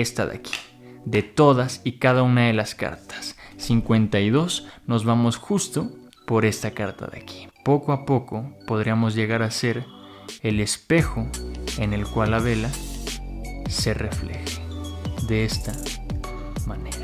esta de aquí, de todas y cada una de las cartas. 52 nos vamos justo por esta carta de aquí. Poco a poco podríamos llegar a ser el espejo en el cual la vela se refleje de esta manera.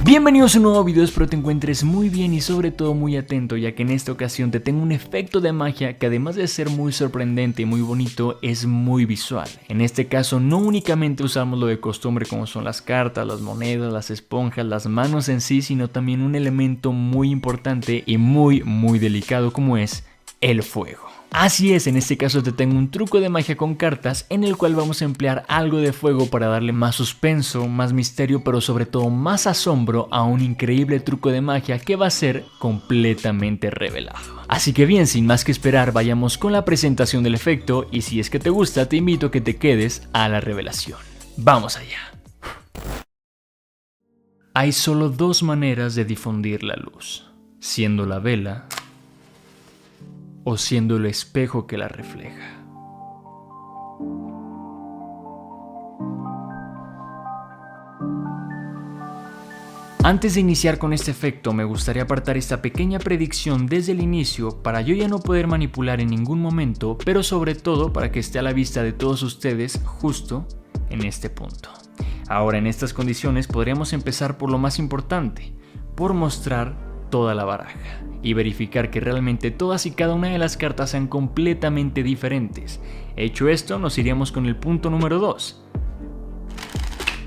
Bienvenidos a un nuevo video, espero te encuentres muy bien y sobre todo muy atento, ya que en esta ocasión te tengo un efecto de magia que además de ser muy sorprendente y muy bonito, es muy visual. En este caso no únicamente usamos lo de costumbre como son las cartas, las monedas, las esponjas, las manos en sí, sino también un elemento muy importante y muy delicado como es el fuego. Así es, en este caso te tengo un truco de magia con cartas en el cual vamos a emplear algo de fuego para darle más suspenso, más misterio, pero sobre todo más asombro a un increíble truco de magia que va a ser completamente revelado. Así que bien, sin más que esperar, vayamos con la presentación del efecto y si es que te gusta, te invito a que te quedes a la revelación. ¡Vamos allá! Hay solo dos maneras de difundir la luz, siendo la vela o siendo el espejo que la refleja. Antes de iniciar con este efecto, me gustaría apartar esta pequeña predicción desde el inicio para yo ya no poder manipular en ningún momento, pero sobre todo para que esté a la vista de todos ustedes justo en este punto. Ahora, en estas condiciones podríamos empezar por lo más importante, por mostrar toda la baraja y verificar que realmente todas y cada una de las cartas sean completamente diferentes. Hecho esto, nos iríamos con el punto número 2.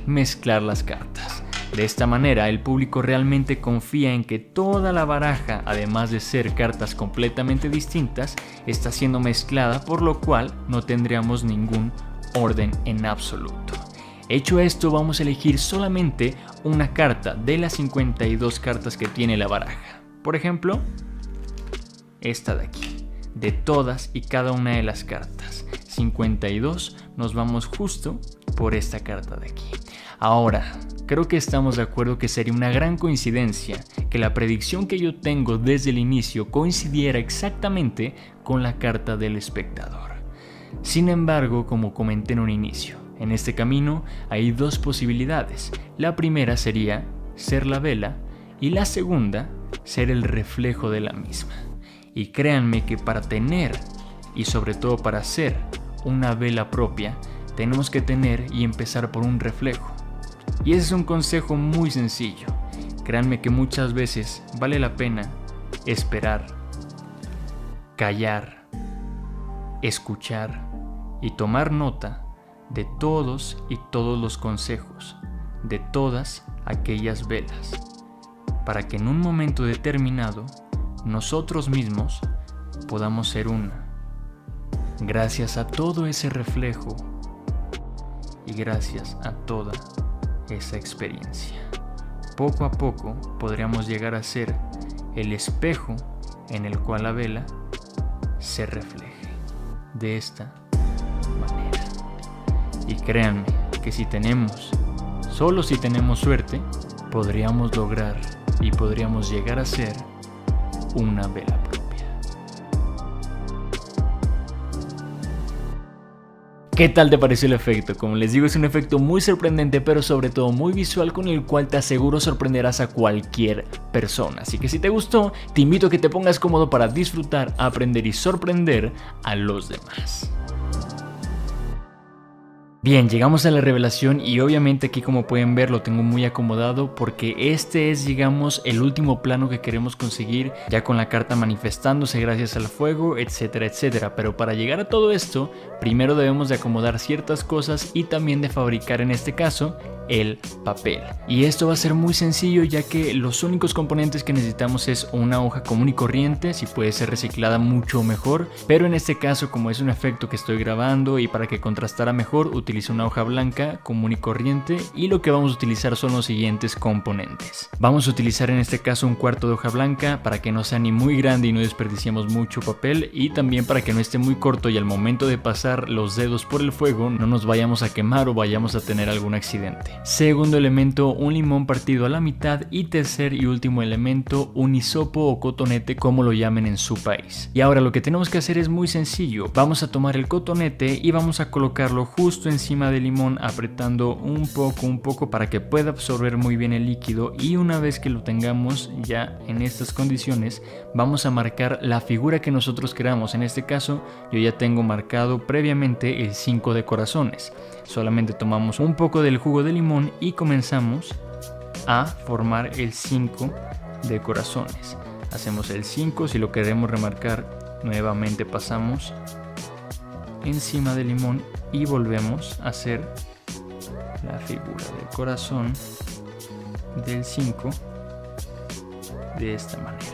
Mezclar las cartas. De esta manera, el público realmente confía en que toda la baraja, además de ser cartas completamente distintas, está siendo mezclada, por lo cual no tendríamos ningún orden en absoluto. Hecho esto, vamos a elegir solamente una carta de las 52 cartas que tiene la baraja. Por ejemplo, esta de aquí. De todas y cada una de las cartas 52 nos vamos justo por esta carta de aquí. Ahora, creo que estamos de acuerdo que sería una gran coincidencia que la predicción que yo tengo desde el inicio coincidiera exactamente con la carta del espectador. Sin embargo, como comenté en un inicio, en este camino hay dos posibilidades. La primera sería ser la vela y la segunda ser el reflejo de la misma. Y créanme que para tener y sobre todo para ser una vela propia tenemos que tener y empezar por un reflejo. Y ese es un consejo muy sencillo. Créanme que muchas veces vale la pena esperar, callar, escuchar y tomar nota de todos y todos los consejos, de todas aquellas velas, para que en un momento determinado nosotros mismos podamos ser una, gracias a todo ese reflejo y gracias a toda esa experiencia. Poco a poco podríamos llegar a ser el espejo en el cual la vela se refleje de esta manera. Y créanme que solo si tenemos suerte, podríamos lograr y podríamos llegar a ser una vela propia. ¿Qué tal te pareció el efecto? Como les digo, es un efecto muy sorprendente, pero sobre todo muy visual, con el cual te aseguro sorprenderás a cualquier persona. Así que si te gustó, te invito a que te pongas cómodo para disfrutar, aprender y sorprender a los demás. Bien, llegamos a la revelación y obviamente aquí, como pueden ver, lo tengo muy acomodado porque este es, digamos, el último plano que queremos conseguir, ya con la carta manifestándose gracias al fuego, etcétera, etcétera. Pero para llegar a todo esto, primero debemos de acomodar ciertas cosas y también de fabricar, en este caso, el papel. Y esto va a ser muy sencillo, ya que los únicos componentes que necesitamos es una hoja común y corriente, si puede ser reciclada mucho mejor, pero en este caso, como es un efecto que estoy grabando y para que contrastara mejor, utilicé utiliza una hoja blanca común y corriente y lo que vamos a utilizar son los siguientes componentes. Vamos a utilizar en este caso un cuarto de hoja blanca para que no sea ni muy grande y no desperdiciemos mucho papel, y también para que no esté muy corto y al momento de pasar los dedos por el fuego no nos vayamos a quemar o vayamos a tener algún accidente. Segundo elemento, un limón partido a la mitad, y tercer y último elemento, un hisopo o cotonete, como lo llamen en su país. Y ahora lo que tenemos que hacer es muy sencillo. Vamos a tomar el cotonete y vamos a colocarlo justo encima del limón, apretando un poco para que pueda absorber muy bien el líquido, y una vez que lo tengamos ya en estas condiciones vamos a marcar la figura que nosotros queramos. En este caso yo ya tengo marcado previamente el 5 de corazones. Solamente tomamos un poco del jugo de limón y comenzamos a formar el 5 de corazones. Hacemos el 5, si lo queremos remarcar nuevamente pasamos encima del limón y volvemos a hacer la figura del corazón del 5 de esta manera.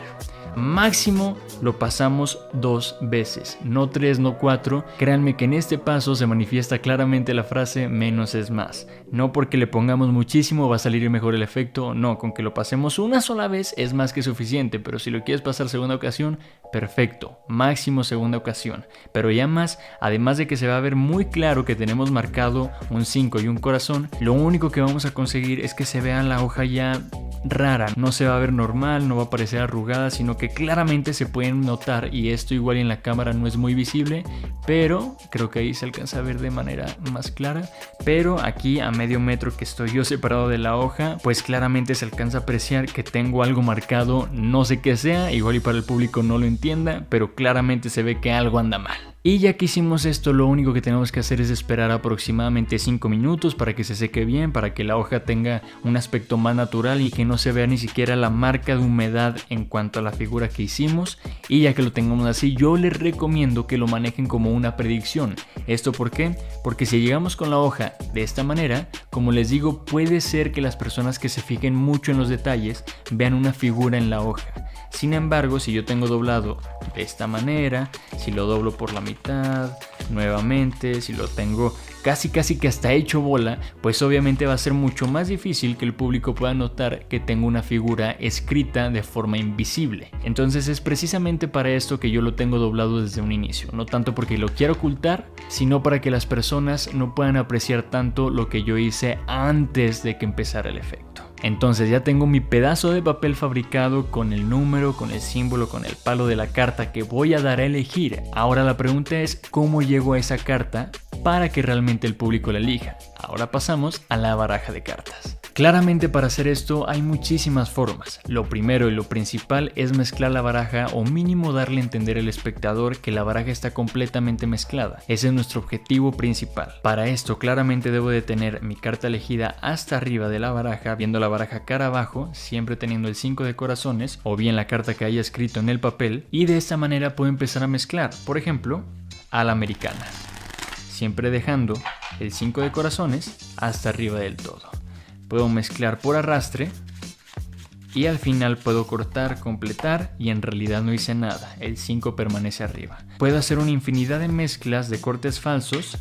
Máximo lo pasamos 2 veces, no 3, no 4. Créanme que en este paso se manifiesta claramente la frase menos es más. No porque le pongamos muchísimo va a salir mejor el efecto, no, con que lo pasemos una sola vez es más que suficiente, pero si lo quieres pasar segunda ocasión, perfecto, máximo segunda ocasión. Pero ya más, además de que se va a ver muy claro que tenemos marcado un 5 y un corazón, lo único que vamos a conseguir es que se vea la hoja ya rara, no se va a ver normal, no va a parecer arrugada, sino que claramente se pueden notar, y esto igual en la cámara no es muy visible, pero creo que ahí se alcanza a ver de manera más clara, pero aquí a medio metro que estoy yo separado de la hoja, pues claramente se alcanza a apreciar que tengo algo marcado, no sé qué sea, igual y para el público no lo entienda, pero claramente se ve que algo anda mal. Y ya que hicimos esto, lo único que tenemos que hacer es esperar aproximadamente 5 minutos para que se seque bien, para que la hoja tenga un aspecto más natural y que no se vea ni siquiera la marca de humedad en cuanto a la figura que hicimos. Y ya que lo tengamos así, yo les recomiendo que lo manejen como una predicción. ¿Esto por qué? Porque si llegamos con la hoja de esta manera, como les digo, puede ser que las personas que se fijen mucho en los detalles vean una figura en la hoja. Sin embargo, si yo tengo doblado de esta manera, si lo doblo por la mitad, nuevamente, si lo tengo casi que hasta hecho bola, pues obviamente va a ser mucho más difícil que el público pueda notar que tengo una figura escrita de forma invisible. Entonces es precisamente para esto que yo lo tengo doblado desde un inicio, no tanto porque lo quiero ocultar, sino para que las personas no puedan apreciar tanto lo que yo hice antes de que empezara el efecto. Entonces ya tengo mi pedazo de papel fabricado con el número, con el símbolo, con el palo de la carta que voy a dar a elegir. Ahora la pregunta es ¿cómo llego a esa carta para que realmente el público la elija? Ahora pasamos a la baraja de cartas. Claramente para hacer esto hay muchísimas formas. Lo primero y lo principal es mezclar la baraja, o mínimo darle a entender al espectador que la baraja está completamente mezclada. Ese es nuestro objetivo principal. Para esto claramente debo de tener mi carta elegida hasta arriba de la baraja, viendo la baraja cara abajo, siempre teniendo el 5 de corazones o bien la carta que haya escrito en el papel, y de esta manera puedo empezar a mezclar, por ejemplo, a la americana, siempre dejando el 5 de corazones hasta arriba del todo. Puedo mezclar por arrastre y al final puedo cortar, completar y en realidad no hice nada, el 5 permanece arriba. Puedo hacer una infinidad de mezclas de cortes falsos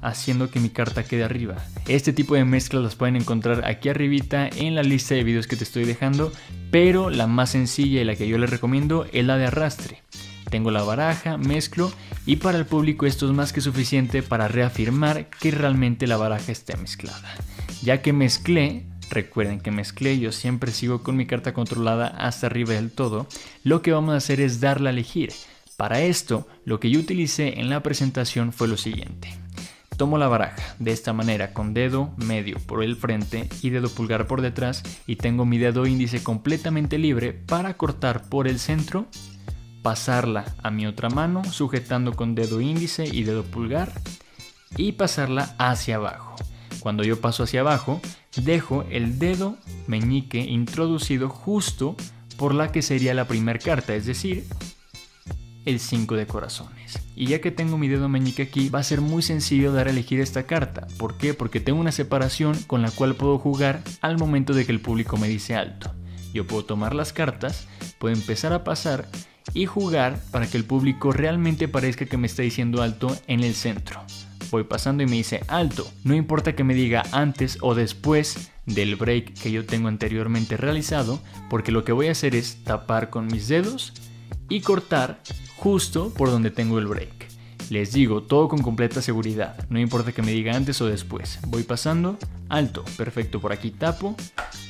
haciendo que mi carta quede arriba. Este tipo de mezclas las pueden encontrar aquí arribita en la lista de videos que te estoy dejando, pero la más sencilla y la que yo les recomiendo es la de arrastre. Tengo la baraja, mezclo y para el público esto es más que suficiente para reafirmar que realmente la baraja esté mezclada. Ya que mezclé, recuerden que mezclé, yo siempre sigo con mi carta controlada hasta arriba del todo, lo que vamos a hacer es darle a elegir. Para esto, lo que yo utilicé en la presentación fue lo siguiente. Tomo la baraja de esta manera con dedo medio por el frente y dedo pulgar por detrás y tengo mi dedo índice completamente libre para cortar por el centro, pasarla a mi otra mano sujetando con dedo índice y dedo pulgar y pasarla hacia abajo. Cuando yo paso hacia abajo, dejo el dedo meñique introducido justo por la que sería la primera carta, es decir, el 5 de corazones. Y ya que tengo mi dedo meñique aquí, va a ser muy sencillo dar a elegir esta carta. ¿Por qué? Porque tengo una separación con la cual puedo jugar al momento de que el público me dice alto. Yo puedo tomar las cartas, puedo empezar a pasar y jugar para que el público realmente parezca que me está diciendo alto en el centro. voy pasando y me dice alto. No importa que me diga antes o después del break que yo tengo anteriormente realizado, porque lo que voy a hacer es tapar con mis dedos y cortar justo por donde tengo el break. Les digo, todo con completa seguridad, no importa que me diga antes o después. Voy pasando, alto, perfecto, por aquí tapo,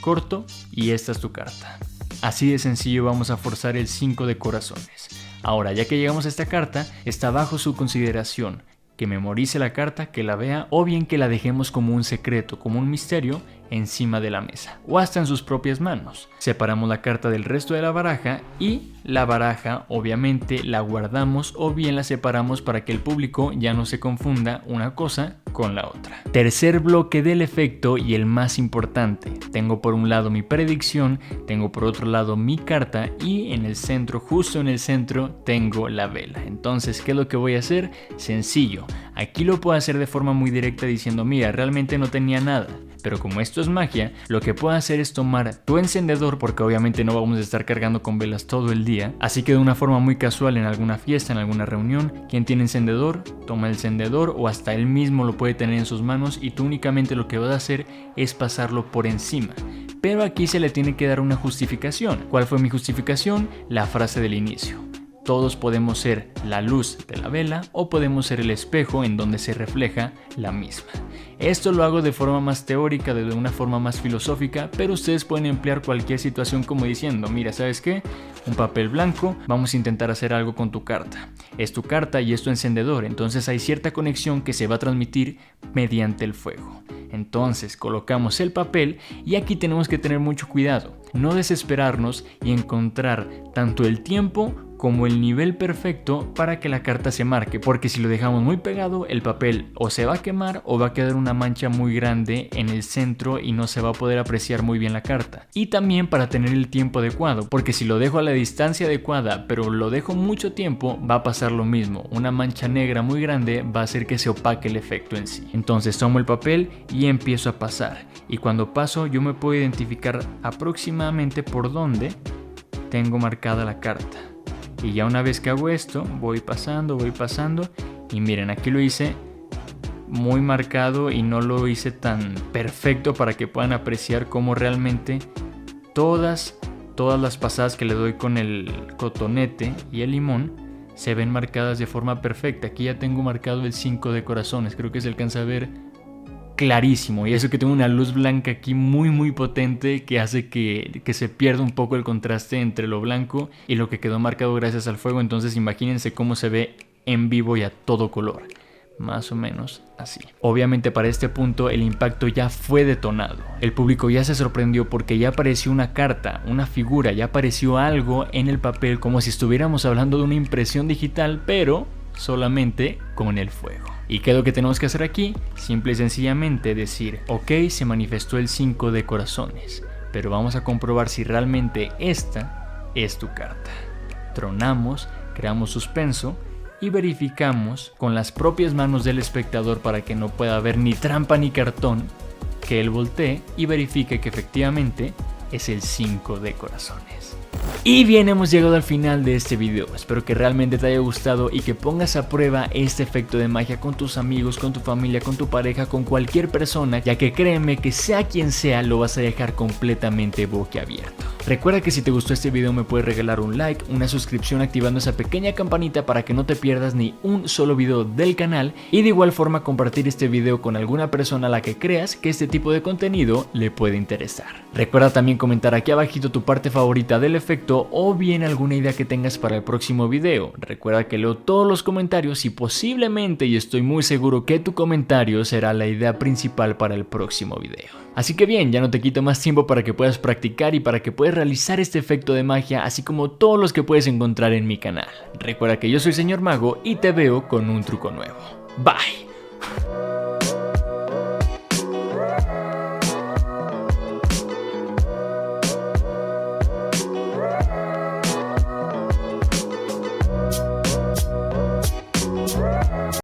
corto y esta es tu carta. Así de sencillo vamos a forzar el 5 de corazones. Ahora, ya que llegamos a esta carta, está bajo su consideración que memorice la carta, que la vea o bien que la dejemos como un secreto, como un misterio encima de la mesa o hasta en sus propias manos. Separamos la carta del resto de la baraja y la baraja obviamente la guardamos o bien la separamos para que el público ya no se confunda una cosa con la otra. Tercer bloque del efecto y el más importante. Tengo por un lado mi predicción, tengo por otro lado mi carta y en el centro, justo en el centro, tengo la vela. Entonces, ¿qué es lo que voy a hacer? Sencillo. Aquí lo puedo hacer de forma muy directa diciendo, mira, realmente no tenía nada. Pero como esto es magia, lo que puedo hacer es tomar tu encendedor, porque obviamente no vamos a estar cargando con velas todo el día. Así que de una forma muy casual en alguna fiesta, en alguna reunión, quien tiene encendedor, toma el encendedor o hasta él mismo lo puede tener en sus manos y tú únicamente lo que vas a hacer es pasarlo por encima. Pero aquí se le tiene que dar una justificación. ¿Cuál fue mi justificación? La frase del inicio. Todos podemos ser la luz de la vela o podemos ser el espejo en donde se refleja la misma. Esto lo hago de forma más teórica, de una forma más filosófica, pero ustedes pueden emplear cualquier situación como diciendo, mira, ¿sabes qué? Un papel blanco, vamos a intentar hacer algo con tu carta. Es tu carta y es tu encendedor, entonces hay cierta conexión que se va a transmitir mediante el fuego. Entonces colocamos el papel y aquí tenemos que tener mucho cuidado, no desesperarnos y encontrar tanto el tiempo como el nivel perfecto para que la carta se marque, porque si lo dejamos muy pegado, el papel o se va a quemar o va a quedar una mancha muy grande en el centro y no se va a poder apreciar muy bien la carta. Y también para tener el tiempo adecuado, porque si lo dejo a la distancia adecuada, pero lo dejo mucho tiempo, va a pasar lo mismo. Una mancha negra muy grande va a hacer que se opaque el efecto en sí. Entonces tomo el papel y empiezo a pasar. Y cuando paso, yo me puedo identificar aproximadamente por dónde tengo marcada la carta. Y ya una vez que hago esto, voy pasando y miren, aquí lo hice muy marcado y no lo hice tan perfecto para que puedan apreciar cómo realmente todas las pasadas que le doy con el cotonete y el limón se ven marcadas de forma perfecta. Aquí ya tengo marcado el 5 de corazones, creo que se alcanza a ver clarísimo, y eso que tengo una luz blanca aquí muy potente que hace que se pierda un poco el contraste entre lo blanco y lo que quedó marcado gracias al fuego. Entonces imagínense cómo se ve en vivo y a todo color, más o menos así. Obviamente para este punto el impacto ya fue detonado, el público ya se sorprendió porque ya apareció una carta, una figura, ya apareció algo en el papel, como si estuviéramos hablando de una impresión digital, pero solamente con el fuego. ¿Y qué es lo que tenemos que hacer aquí? Simple y sencillamente decir, ok, se manifestó el 5 de corazones, pero vamos a comprobar si realmente esta es tu carta. Tronamos, creamos suspenso y verificamos con las propias manos del espectador para que no pueda haber ni trampa ni cartón, que él voltee y verifique que efectivamente es el 5 de corazones. Y bien, hemos llegado al final de este video. Espero que realmente te haya gustado y que pongas a prueba este efecto de magia con tus amigos, con tu familia, con tu pareja, con cualquier persona, ya que créeme que sea quien sea lo vas a dejar completamente boquiabierto. Recuerda que si te gustó este video me puedes regalar un like, una suscripción activando esa pequeña campanita para que no te pierdas ni un solo video del canal, y de igual forma compartir este video con alguna persona a la que creas que este tipo de contenido le puede interesar. Recuerda también comentar aquí abajito tu parte favorita del efecto o bien alguna idea que tengas para el próximo video. Recuerda que leo todos los comentarios y posiblemente, y estoy muy seguro que tu comentario será la idea principal para el próximo video. Así que bien, ya no te quito más tiempo para que puedas practicar y para que puedas realizar este efecto de magia, así como todos los que puedes encontrar en mi canal. Recuerda que yo soy Señor Mago y te veo con un truco nuevo. Bye.